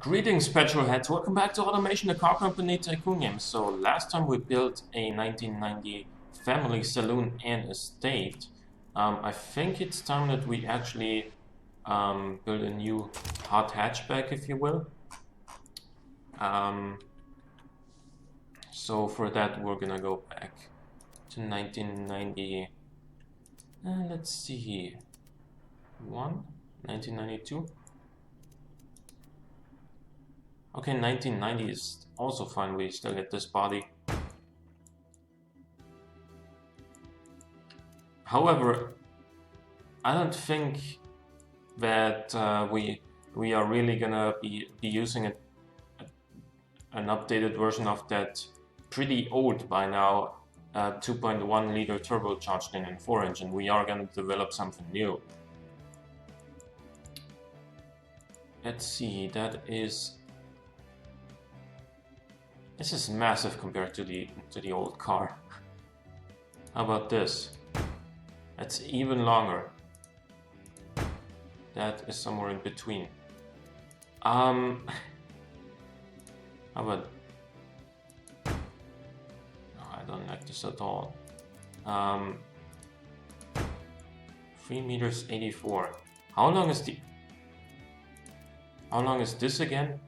Greetings, petrolheads. Welcome back to Automation, the car company tycoon game. So last time we built a 1990 family saloon and estate. I think it's time that we actually build a new hot hatchback, if you will. So for that, we're gonna go back to 1990. Let's see, 1992. Okay, 1990 is also fine. We still get this body. However, I don't think that we are really gonna be using an updated version of that pretty old by now 2.1 liter turbocharged in 4 engine. We are gonna develop something new. Let's see, this is massive compared to the old car. How about this? That's even longer. That is somewhere in between. How about? No, I don't like this at all. 3 meters 84. How long is this again?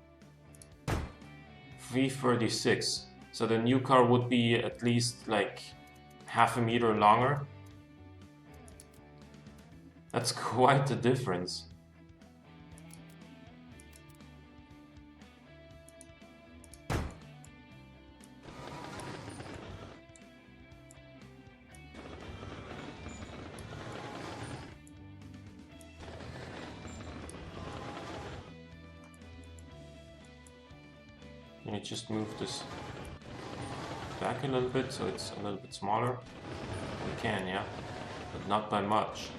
336. So the new car would be at least like half a meter longer. That's quite a difference. Can you just move this back a little bit so it's a little bit smaller? We can, yeah, but not by much.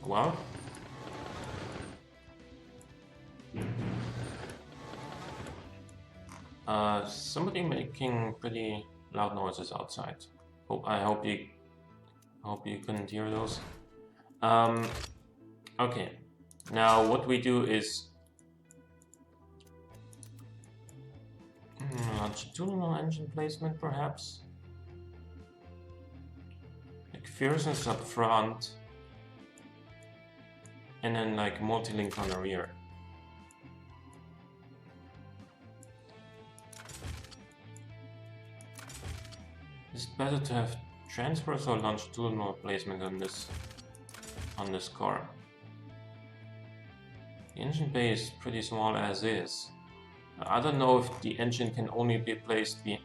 Well. Somebody making pretty loud noises outside. I hope you couldn't hear those. Okay, now what we do is longitudinal engine placement, perhaps. Like fierceness up front, and then like multi-link on the rear. It's better to have transverse or longitudinal placement on this car. The engine bay is pretty small as is. I don't know if the engine can only be placed in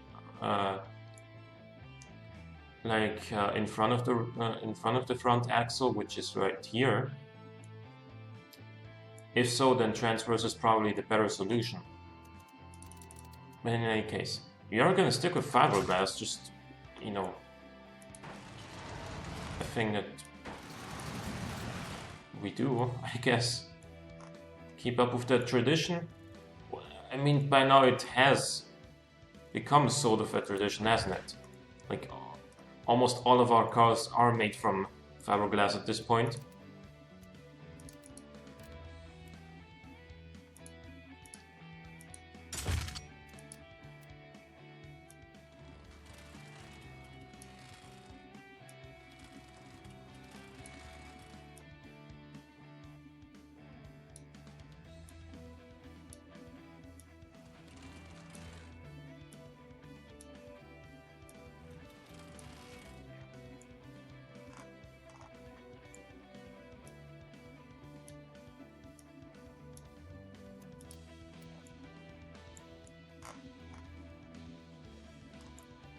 front of the front axle, which is right here. If so, then transverse is probably the better solution. But in any case, we are gonna stick with fiberglass, just, you know, a thing that we do, I guess. Keep up with that tradition. I mean, by now it has become sort of a tradition, hasn't it? Like, almost all of our cars are made from fiberglass at this point.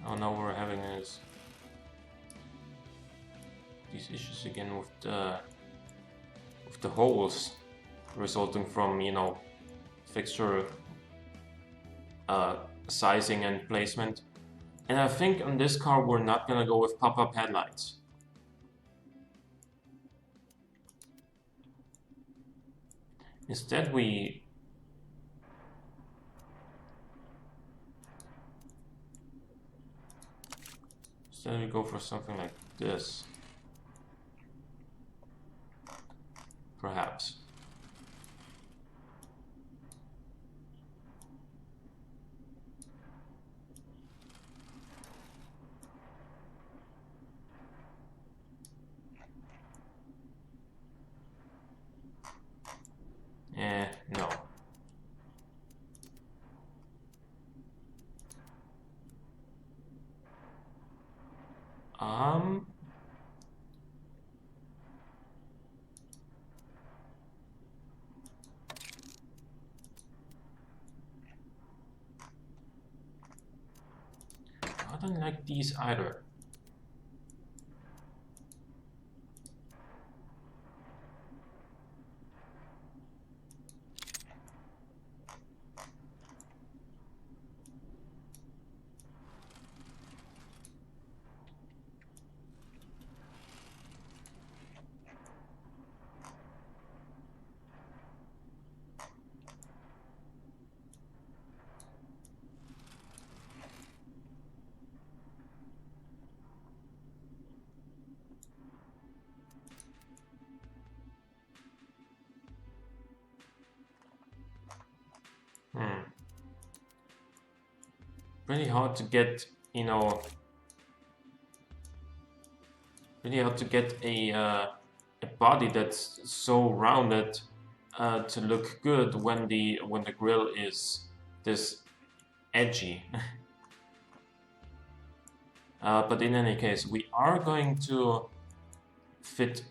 Oh, now we're having these issues again with the holes resulting from, you know, fixture sizing and placement. And I think on this car we're not gonna go with pop-up headlights. Instead we Instead we go for something like this. Perhaps. No. I don't like these either. Pretty hard to get, you know, really hard to get a body that's so rounded to look good when the grill is this edgy. But in any case, we are going to fit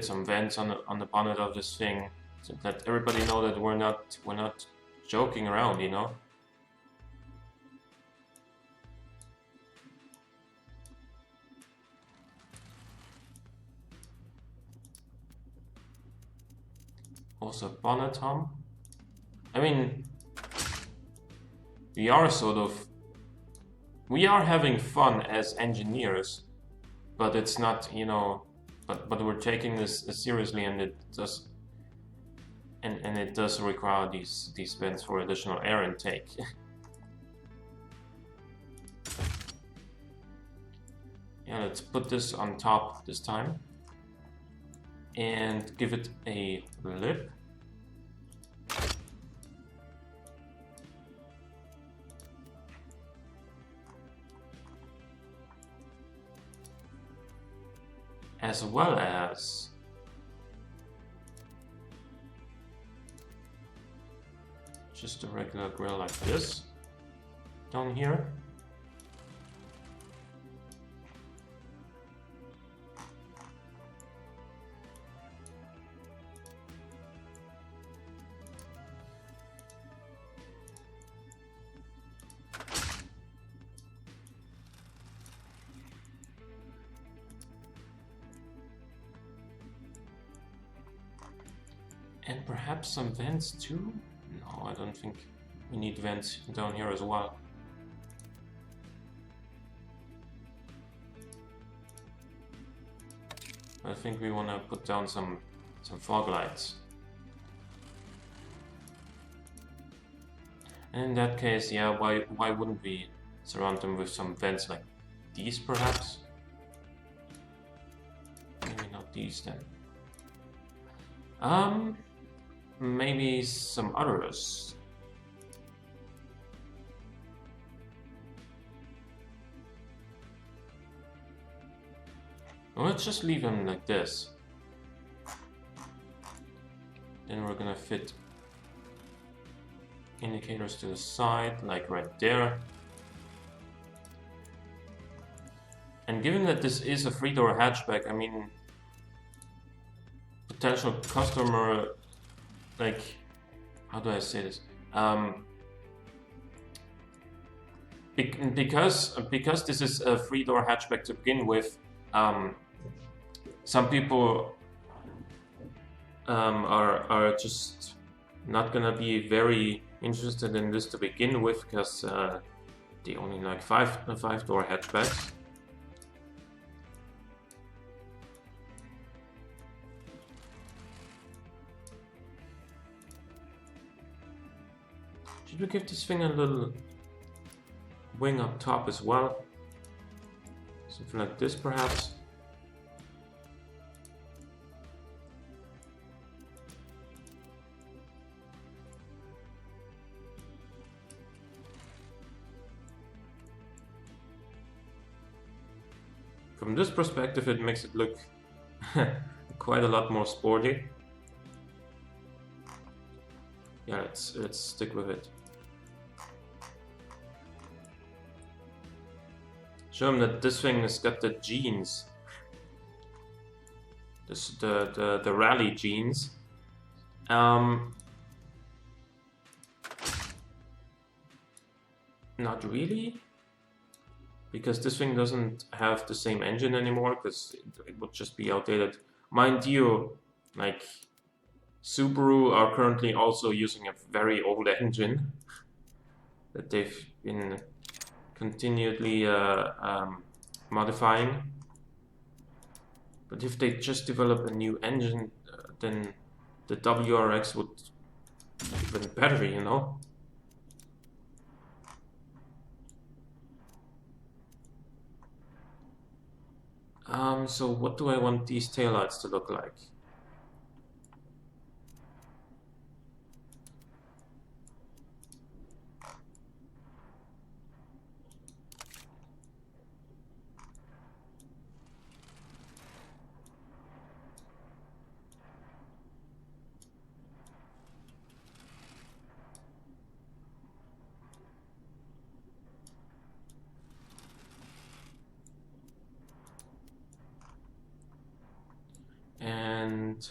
some vents on the bonnet of this thing, so that everybody know that we're not joking around, you know. Also bonnet hum. I mean, we are having fun as engineers, but it's not, you know, but we're taking this seriously, and it does require these vents for additional air intake. Yeah, let's put this on top this time and give it a lip. As well as just a regular grill like this down here. And perhaps some vents too? No, I don't think we need vents down here as well. I think we want to put down some fog lights. And in that case, yeah, why wouldn't we surround them with some vents like these perhaps? Maybe not these then. Maybe some others. Well, let's just leave them like this. Then we're gonna fit indicators to the side, like right there. And given that this is a 3-door hatchback, I mean, potential customer, like, how do I say this? Because this is a 3-door hatchback to begin with, some people are just not gonna be very interested in this to begin with, because they only like 5-door hatchbacks. Should we give this thing a little wing up top as well? Something like this, perhaps. From this perspective, it makes it look quite a lot more sporty. Yeah, let's stick with it. Show him that this thing has got the genes. The rally genes. Not really. Because this thing doesn't have the same engine anymore, because it would just be outdated. Mind you, like, Subaru are currently also using a very old engine that they've been continually modifying. But if they just develop a new engine, then the WRX would be even better, you know? So what do I want these taillights to look like? And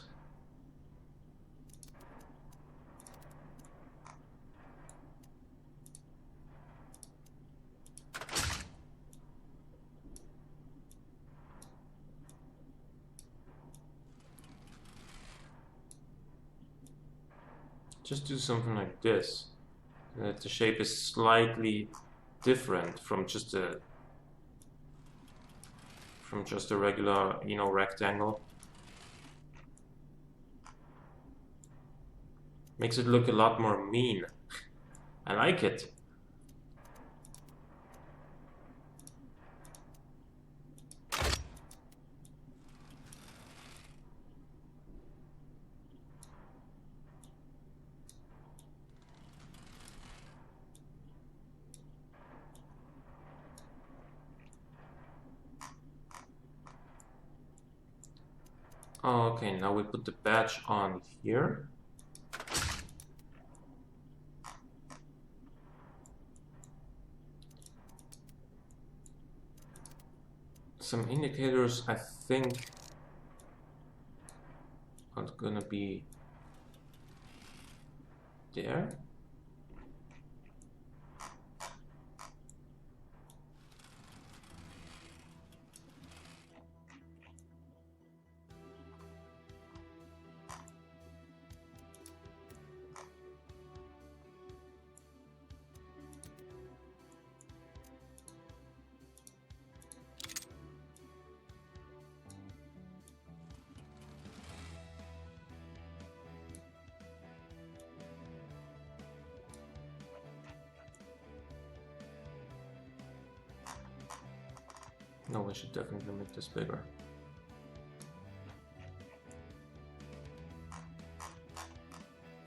just do something like this. That the shape is slightly different from just a regular, you know, rectangle. Makes it look a lot more mean. I like it. Oh, okay, now we put the badge on here. Some indicators, I think, are gonna be there. No, we should definitely make this bigger.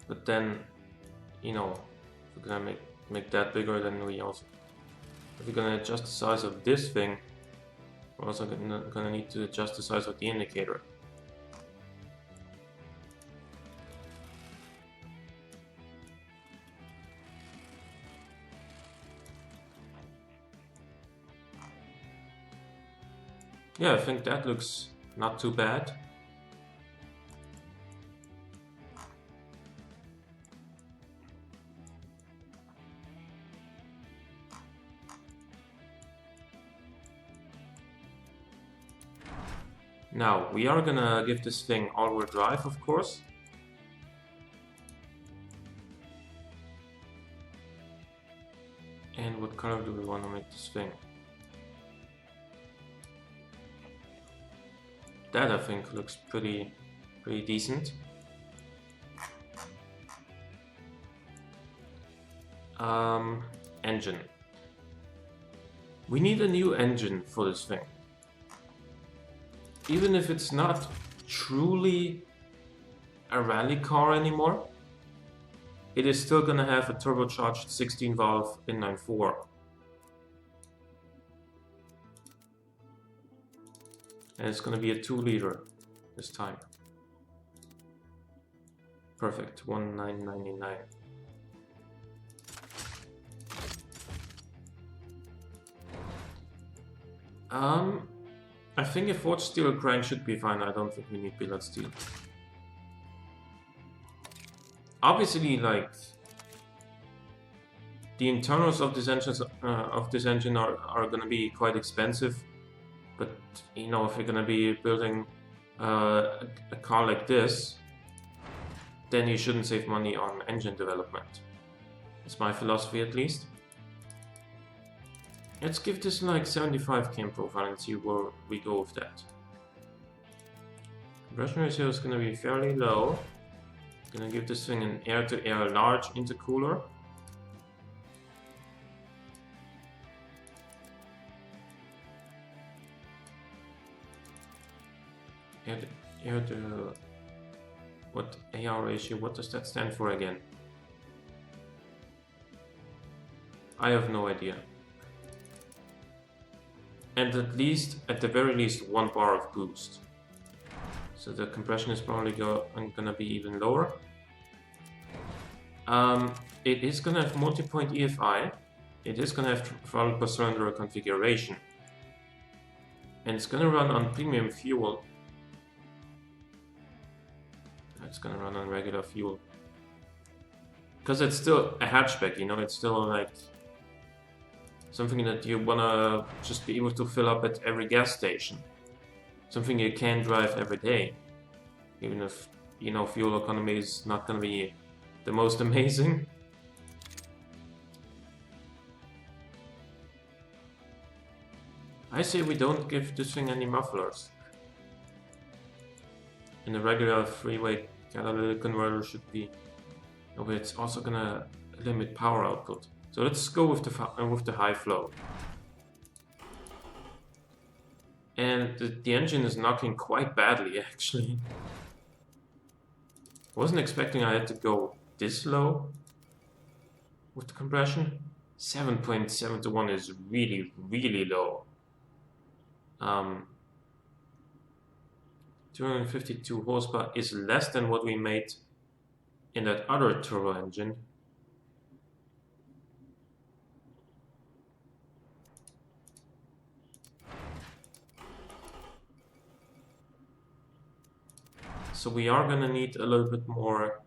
But then, you know, if we're gonna make that bigger, then we also, if we're gonna adjust the size of this thing, we're also gonna need to adjust the size of the indicator. Yeah, I think that looks not too bad. Now, we are gonna give this thing all-wheel drive, of course. And what color do we want to make this thing? That, I think, looks pretty decent. Engine. We need a new engine for this thing. even if it's not truly a rally car anymore, it is still gonna have a turbocharged 16 valve inline-4. And it's gonna be a 2-liter this time. Perfect, 1999. I think a forged steel crank should be fine. I don't think we need billet steel. Obviously, like, the internals of this engine are gonna be quite expensive, but you know, if you're gonna be building a car like this, then you shouldn't save money on engine development. That's my philosophy, at least. Let's give this like 75 cam profile and see where we go with that. Compression ratio is gonna be fairly low. Gonna give this thing an air-to-air large intercooler. What AR ratio? What does that stand for again? I have no idea. And at the very least, 1 bar of boost. So the compression is probably gonna be even lower. It is gonna have multi-point EFI. It is gonna have throttle per cylinder configuration. And it's gonna run on premium fuel. It's gonna run on regular fuel. Because it's still a hatchback, you know, it's still like something that you wanna just be able to fill up at every gas station. Something you can drive every day. Even if, you know, fuel economy is not gonna be the most amazing. I say we don't give this thing any mufflers. In a regular freeway catalytic converter should be. No, but it's also gonna limit power output. So let's go with the high flow. And the engine is knocking quite badly, actually. Wasn't expecting I had to go this low with the compression. 7.7 to 1 is really, really low. 252 horsepower is less than what we made in that other turbo engine. So we are gonna need a little bit more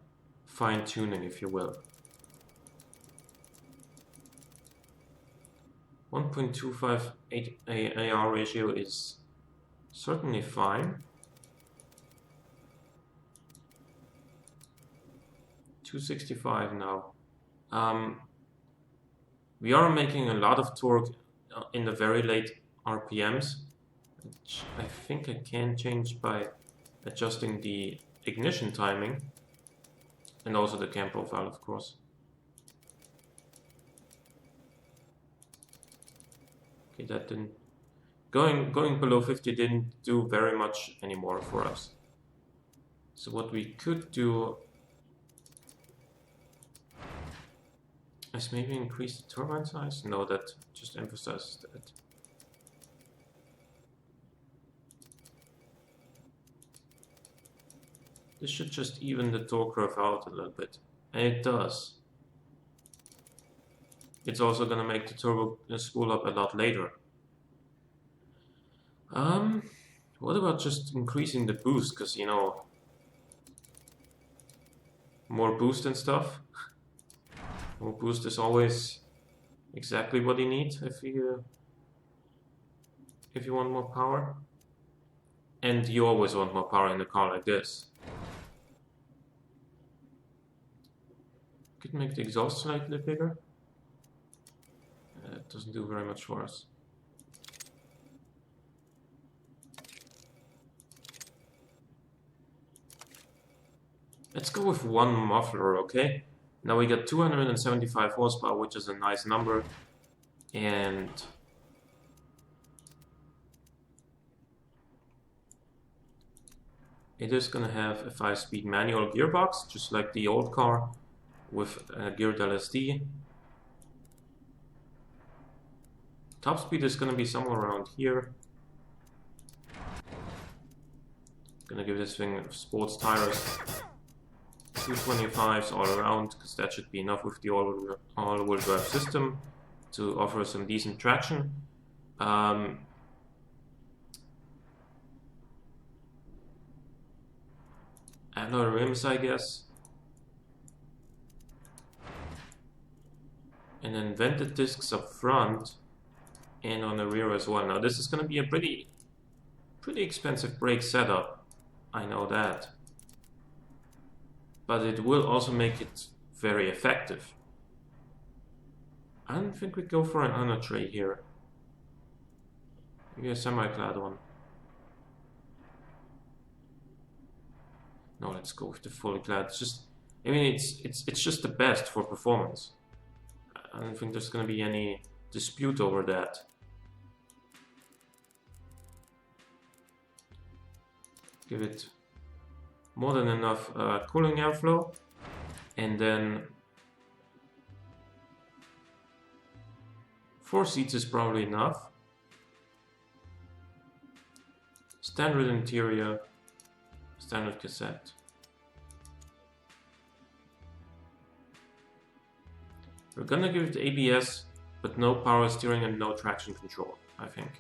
fine-tuning, if you will. 1.258 AR ratio is certainly fine. 265 now. We are making a lot of torque in the very late RPMs, which I think I can change by adjusting the ignition timing and also the cam profile, of course. Okay, that didn't going below 50 didn't do very much anymore for us. So what we could do is maybe increase the turbine size. No, that just emphasizes that. This should just even the torque curve out a little bit. And it does. It's also gonna make the turbo spool up a lot later. What about just increasing the boost? Because, you know, more boost and stuff. More boost is always exactly what you need if you want more power. And you always want more power in a car like this. Could make the exhaust slightly bigger. It doesn't do very much for us. Let's go with 1 muffler, okay? Now we got 275 horsepower, which is a nice number. And It is gonna have a 5-speed manual gearbox, just like the old car, with geared LSD. Top speed is gonna be somewhere around here. Gonna give this thing sports tires, 225s all around, because that should be enough with the all-wheel drive system to offer some decent traction. Alloy rims, I guess. And then vented discs up front and on the rear as well. Now this is going to be a pretty expensive brake setup, I know that. But it will also make it very effective. I don't think we go for an under tray here. Maybe a semi-clad one. No, let's go with the fully clad. It's just, I mean, it's just the best for performance. I don't think there's going to be any dispute over that. Give it more than enough cooling airflow, and then 4 seats is probably enough. Standard interior, standard cassette. We're gonna give it ABS, but no power steering and no traction control, I think.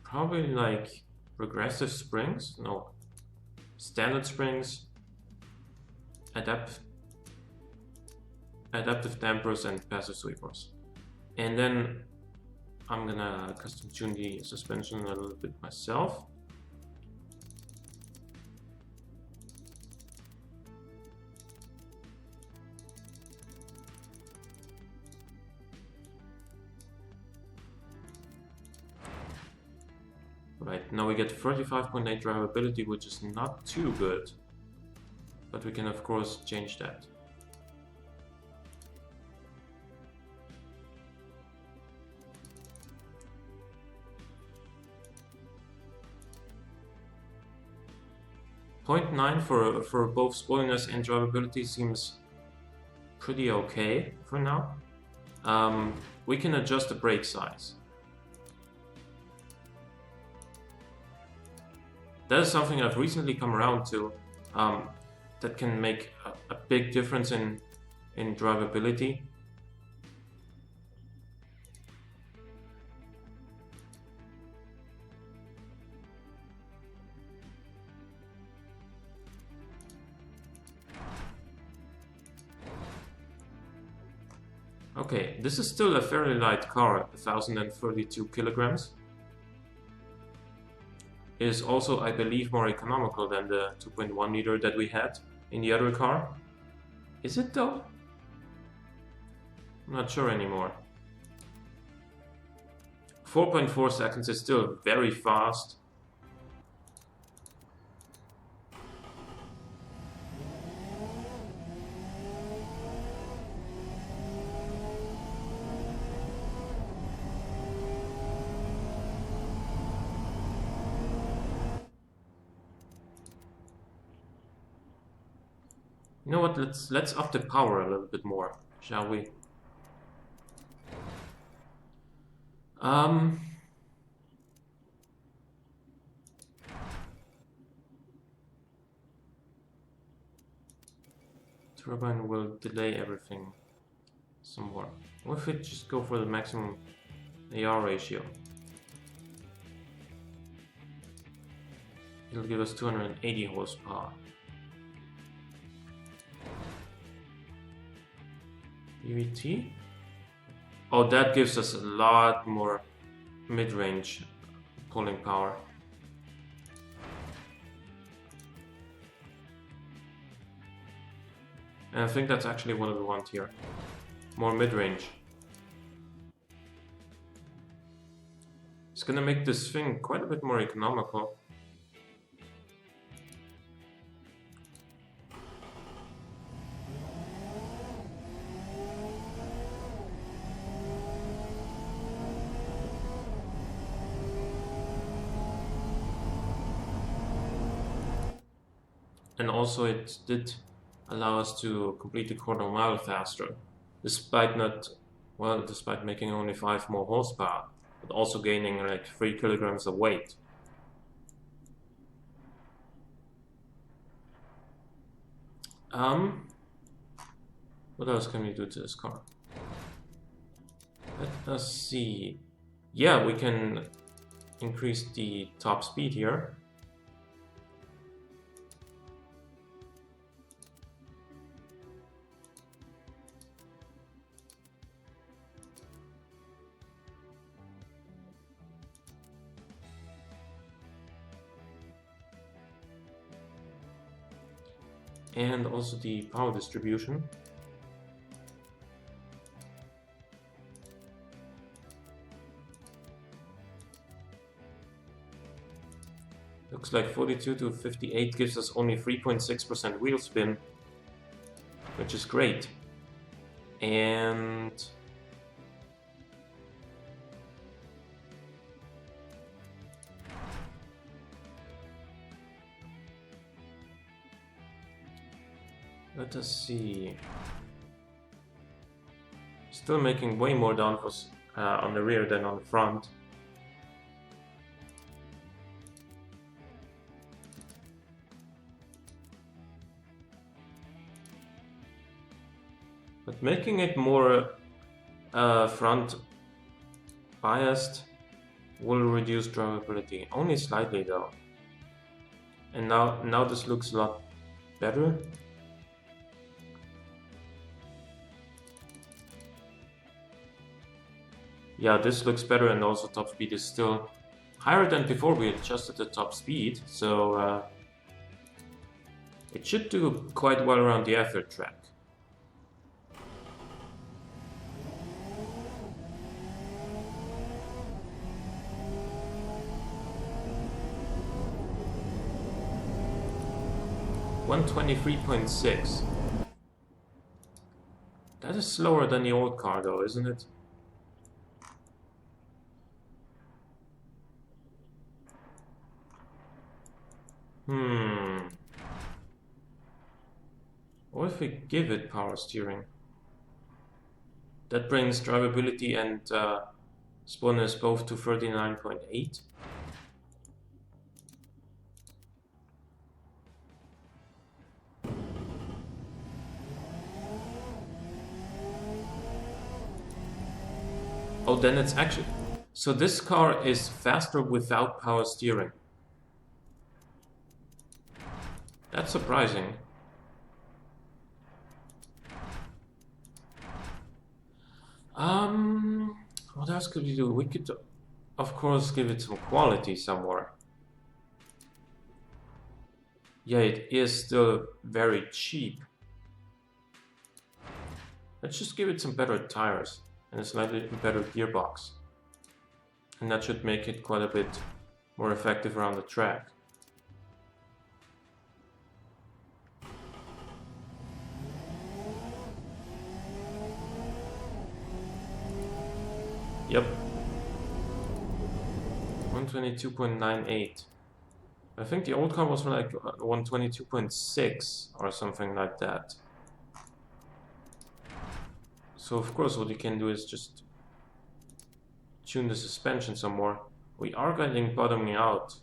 Probably like progressive springs, no, standard springs, adaptive dampers and passive sweepers. And then I'm gonna custom tune the suspension a little bit myself. Right, now we get 35.8 drivability, which is not too good, but we can of course change that. .9 for both spoiliness and drivability seems pretty okay for now. We can adjust the brake size. That is something I've recently come around to, that can make a big difference in drivability. Okay, this is still a fairly light car, 1032 kilograms. It is also, I believe, more economical than the 2.1 liter that we had in the other car. Is it though? I'm not sure anymore. 4.4 seconds is still very fast. You know what, let's up the power a little bit more, shall we? Turbine will delay everything some more. What if we just go for the maximum AR ratio? It'll give us 280 horsepower. EVT? Oh, that gives us a lot more mid-range pulling power. And I think that's actually what we want here. More mid-range. It's gonna make this thing quite a bit more economical. And also it did allow us to complete the quarter mile faster, despite despite making only 5 more horsepower, but also gaining like 3 kilograms of weight. What else can we do to this car? Let us see. Yeah, we can increase the top speed here. And also the power distribution. Looks like 42 to 58 gives us only 3.6% wheel spin, which is great. And let us see. Still making way more downforce on the rear than on the front. But making it more front biased will reduce drivability, only slightly though. And now this looks a lot better. Yeah, this looks better, and also top speed is still higher than before we adjusted the top speed, so it should do quite well around the effort track. $123.6. That is slower than the old car though, isn't it? What if we give it power steering? That brings drivability and spawners both to 39.8. Oh, then it's actually... So this car is faster without power steering. That's surprising. What else could we do? We could, of course, give it some quality somewhere. Yeah, it is still very cheap. Let's just give it some better tires and a slightly better gearbox. And that should make it quite a bit more effective around the track. Yep. 122.98. I think the old car was like 122.6 or something like that. So of course what you can do is just tune the suspension some more. We are getting bottoming out,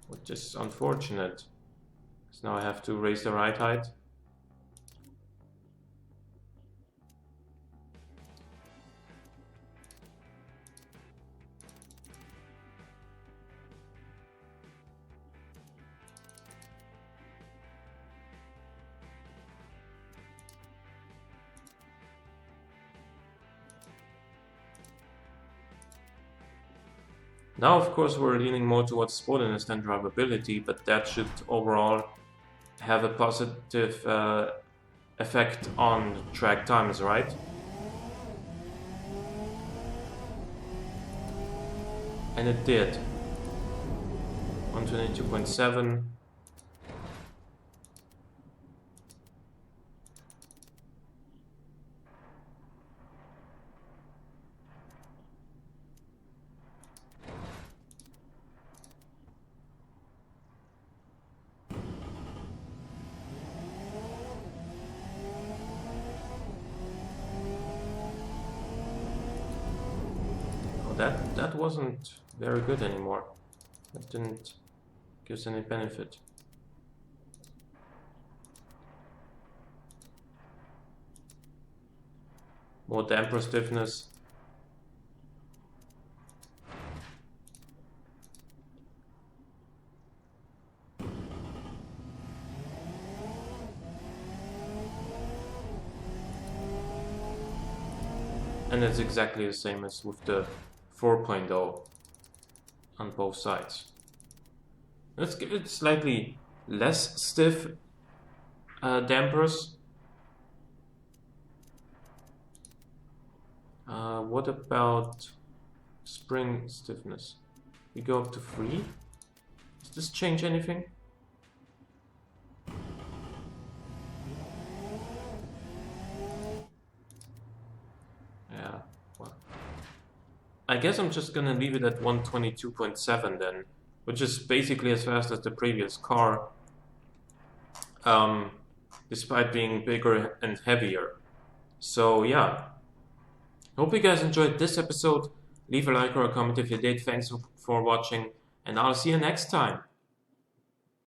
which is unfortunate. So now I have to raise the ride height. Now, of course, we're leaning more towards sportiness than drivability, but that should overall have a positive effect on track times, right? And it did. 122.7. Well, that wasn't very good anymore. That didn't give us any benefit. More damper stiffness. And it's exactly the same as with the 4.0 on both sides. Let's give it slightly less stiff dampers. What about spring stiffness? We go up to 3. Does this change anything? Yeah, well, I guess I'm just gonna leave it at 122.7 then, which is basically as fast as the previous car, despite being bigger and heavier. So yeah, hope you guys enjoyed this episode. Leave a like or a comment if you did. Thanks for watching, and I'll see you next time.